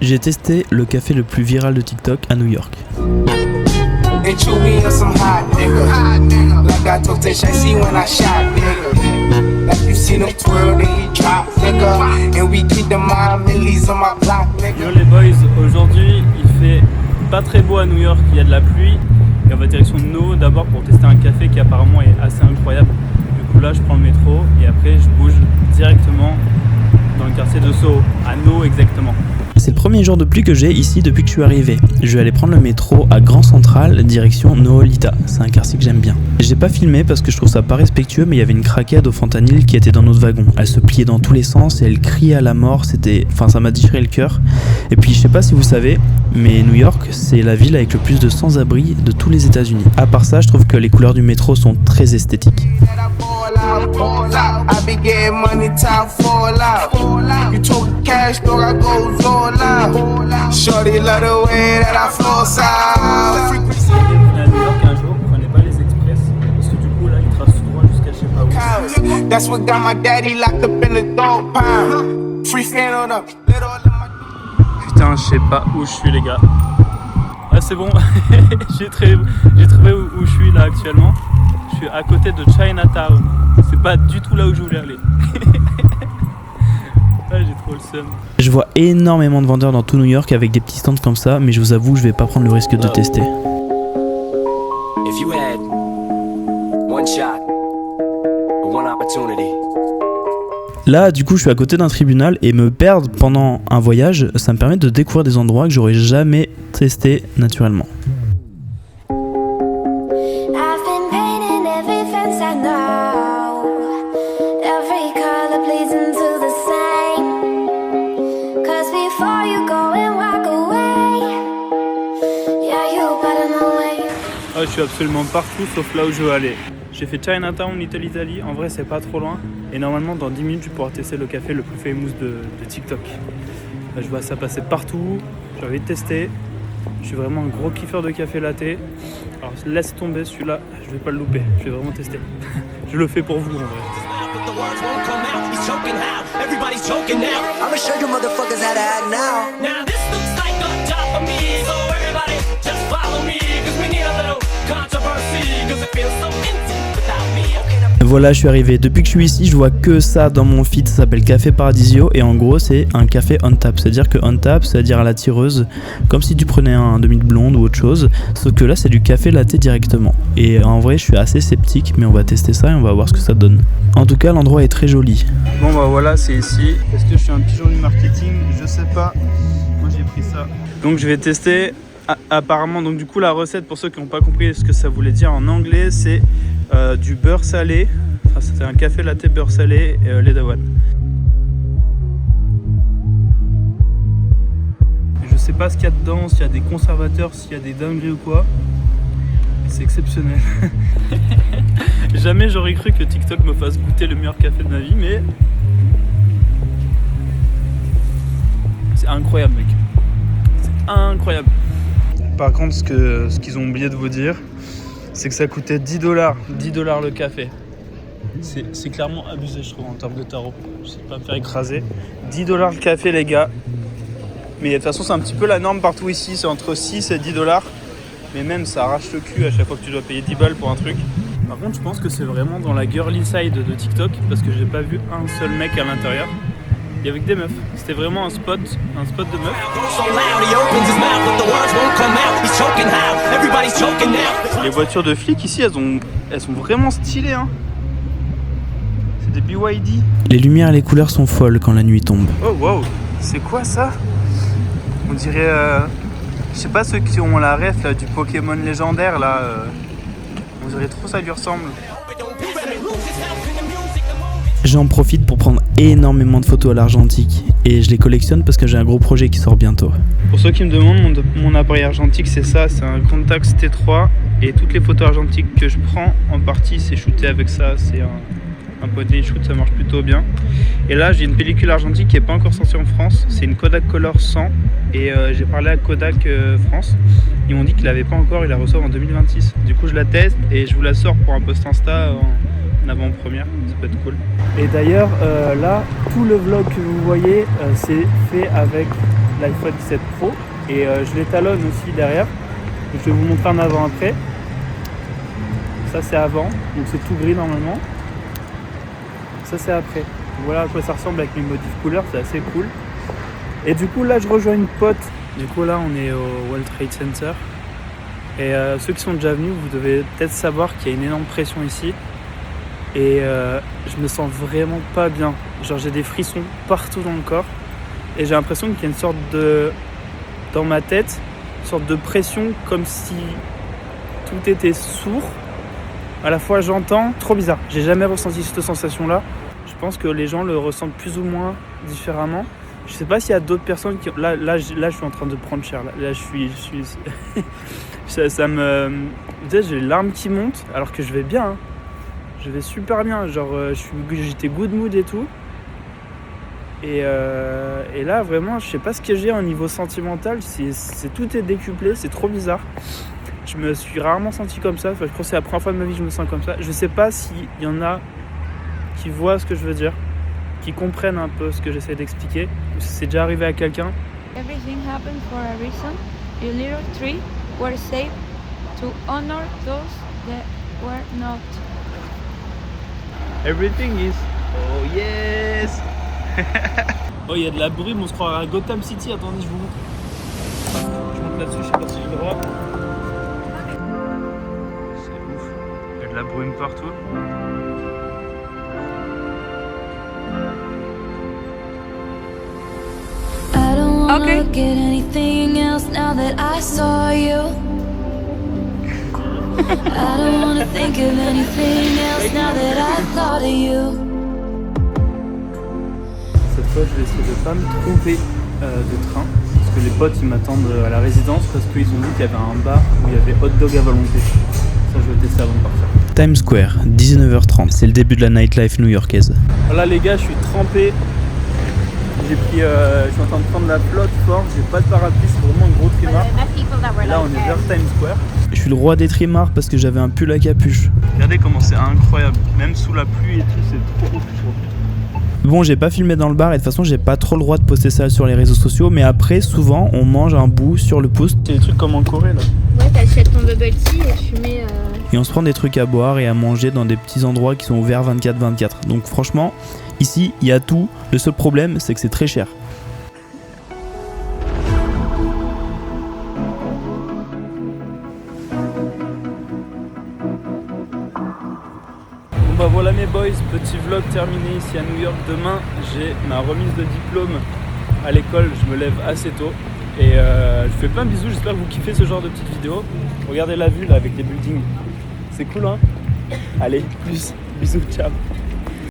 J'ai testé le café le plus viral de TikTok à New York. Yo les boys, aujourd'hui il fait pas très beau à New York, il y a de la pluie et on va direction de No d'abord pour tester un café qui apparemment est assez incroyable. Du coup là je prends le métro et après je bouge directement dans le quartier de Soho, à No exactement. C'est le premier jour de pluie que j'ai ici depuis que je suis arrivé. Je vais aller prendre le métro à Grand Central, direction Noholita. C'est un quartier que j'aime bien. J'ai pas filmé parce que je trouve ça pas respectueux, mais il y avait une craquette au fentanyl qui était dans notre wagon. Elle se pliait dans tous les sens et elle criait à la mort. Ça m'a déchiré le cœur. Et puis je sais pas si vous savez, mais New York, c'est la ville avec le plus de sans-abri de tous les États-Unis. À part ça, je trouve que les couleurs du métro sont très esthétiques. Shorty love the way that I flow south. À New York un jour, prenez pas les express parce que du coup là il trace tout droit jusqu'à je sais pas où. That's what got my daddy locked up in the dog pound. Free fan on up. Putain, je sais pas où je suis les gars. Ah c'est bon, j'ai trouvé où je suis là actuellement. Je suis à côté de Chinatown. C'est pas du tout là où je voulais aller. Ah, j'ai trop le seum. Je vois énormément de vendeurs dans tout New York avec des petits stands comme ça, mais je vous avoue, je vais pas prendre le risque de tester. If you had one shot, one opportunity. Là, du coup, je suis à côté d'un tribunal et me perdre pendant un voyage, ça me permet de découvrir des endroits que j'aurais jamais testés naturellement. Je suis absolument partout sauf là où je veux aller. J'ai fait Chinatown, Little Italy, en vrai c'est pas trop loin. Et normalement dans 10 minutes je pourrai tester le café le plus famous de TikTok. Là, je vois ça passer partout, j'ai envie de tester. Je suis vraiment un gros kiffeur de café latte. Alors laisse tomber celui-là, je vais pas le louper, je vais vraiment tester. Je le fais pour vous en vrai. Voilà, je suis arrivé. Depuis que je suis ici, je vois que ça dans mon feed. Ça s'appelle Café Paradisio et en gros, c'est un café on tap. C'est-à-dire que on tap, c'est-à-dire à la tireuse, comme si tu prenais un demi de blonde ou autre chose. Sauf que là, c'est du café latte directement. Et en vrai, je suis assez sceptique, mais on va tester ça et on va voir ce que ça donne. En tout cas, l'endroit est très joli. Bon bah voilà, c'est ici. Est-ce que je suis un pigeon du marketing? Je sais pas. Moi, j'ai pris ça. Donc, je vais tester. Apparemment, donc du coup, la recette, pour ceux qui n'ont pas compris ce que ça voulait dire en anglais, c'est du beurre salé. Enfin, c'était un café latte beurre salé et lait d'avoine. Je sais pas ce qu'il y a dedans, s'il y a des conservateurs, s'il y a des dingueries ou quoi. C'est exceptionnel. Jamais j'aurais cru que TikTok me fasse goûter le meilleur café de ma vie, mais c'est incroyable, mec. C'est incroyable. Par contre, ce qu'ils ont oublié de vous dire, c'est que ça coûtait $10 le café. C'est clairement abusé, je trouve, en termes de tarot. Je sais pas me faire écraser. $10 le café, les gars. Mais de toute façon, c'est un petit peu la norme partout ici. C'est entre 6 et $10. Mais même, ça arrache le cul à chaque fois que tu dois payer 10 balles pour un truc. Par contre, je pense que c'est vraiment dans la girly side de TikTok parce que j'ai pas vu un seul mec à l'intérieur. Il y avait que des meufs. C'était vraiment un spot de meufs. Les voitures de flics ici, elles sont vraiment stylées, hein. C'est des BYD. Les lumières et les couleurs sont folles quand la nuit tombe. Oh wow, c'est quoi ça? On dirait, je sais pas ceux qui ont la ref là, du Pokémon légendaire là. On dirait trop ça lui ressemble. J'en profite pour prendre énormément de photos à l'argentique et je les collectionne parce que j'ai un gros projet qui sort bientôt. Pour ceux qui me demandent, mon appareil argentique c'est ça, c'est un Contax T3 et toutes les photos argentiques que je prends en partie c'est shooté avec ça, c'est un point and shoot, ça marche plutôt bien. Et là j'ai une pellicule argentique qui n'est pas encore sortie en France, c'est une Kodak Color 100 et j'ai parlé à Kodak France, ils m'ont dit qu'ils l'avaient pas encore, ils la reçoivent en 2026. Du coup je la teste et je vous la sors pour un post Insta en avant-première, ça peut être cool. Et d'ailleurs là, tout le vlog que vous voyez c'est fait avec l'iPhone 17 Pro et je l'étalonne aussi derrière. Je vais vous montrer un avant-après. Ça c'est avant, donc c'est tout gris normalement. Ça c'est après. Donc voilà à quoi ça ressemble avec mes modifs couleurs, c'est assez cool. Et du coup là je rejoins une pote. Du coup là on est au World Trade Center. Et ceux qui sont déjà venus, vous devez peut-être savoir qu'il y a une énorme pression ici. Et je me sens vraiment pas bien. Genre j'ai des frissons partout dans le corps. Et j'ai l'impression qu'il y a une sorte de... dans ma tête, une sorte de pression comme si tout était sourd. À la fois j'entends, trop bizarre. J'ai jamais ressenti cette sensation-là. Je pense que les gens le ressentent plus ou moins différemment. Je sais pas s'il y a d'autres personnes qui... Là, je suis en train de prendre cher. Là, je suis... ça me... J'ai les larmes qui montent alors que je vais bien. Hein. Je vais super bien. Genre, j'étais good mood et tout. Et là, vraiment, je sais pas ce que j'ai au niveau sentimental. Tout est décuplé. C'est trop bizarre. Je me suis rarement senti comme ça. Enfin, je crois que c'est la première fois de ma vie que je me sens comme ça. Je sais pas s'il y en a qui voient ce que je veux dire, qui comprennent un peu ce que j'essaie d'expliquer, ou si c'est déjà arrivé à quelqu'un. Everything happened for a reason. Your little tree were saved to honor those that were not. Everything is... Oh yes. Oh, il y a de la brume, on se croirait à Gotham City. Attendez, je vous montre. Je monte là-dessus, je sais pas si j'ai le droit. C'est ouf. Il y a de la brume partout. Okay. Get anything else now that I saw you. I don't wanna think of anything else now that I thought of you. Cette fois, je vais essayer de pas me tromper de train. Parce que les potes, ils m'attendent à la résidence parce qu'ils ont dit qu'il y avait un bar où il y avait hot dog à volonté. Ça, je vais tester avant de partir. Times Square, 19h30, c'est le début de la nightlife new-yorkaise. Là, les gars, je suis trempé. Je suis en train de prendre la flotte fort, j'ai pas de parapluie, c'est vraiment un gros trimar. Et là on est vers Times Square. Je suis le roi des trimards parce que j'avais un pull à capuche. Regardez comment c'est incroyable, même sous la pluie et tout, c'est trop chaud. Bon, j'ai pas filmé dans le bar et de toute façon j'ai pas trop le droit de poster ça sur les réseaux sociaux, mais après souvent on mange un bout sur le pouce. C'est des trucs comme en Corée là. Ouais, t'achètes ton bubble tea et tu mets... Et on se prend des trucs à boire et à manger dans des petits endroits qui sont ouverts 24/24. Donc franchement, ici il y a tout. Le seul problème c'est que c'est très cher. Bon bah voilà mes boys, petit vlog terminé ici à New York. Demain j'ai ma remise de diplôme à l'école, je me lève assez tôt. Et je vous fais plein de bisous, j'espère que vous kiffez ce genre de petites vidéos. Regardez la vue là avec les buildings. C'est cool hein. Allez, plus, bisous, ciao.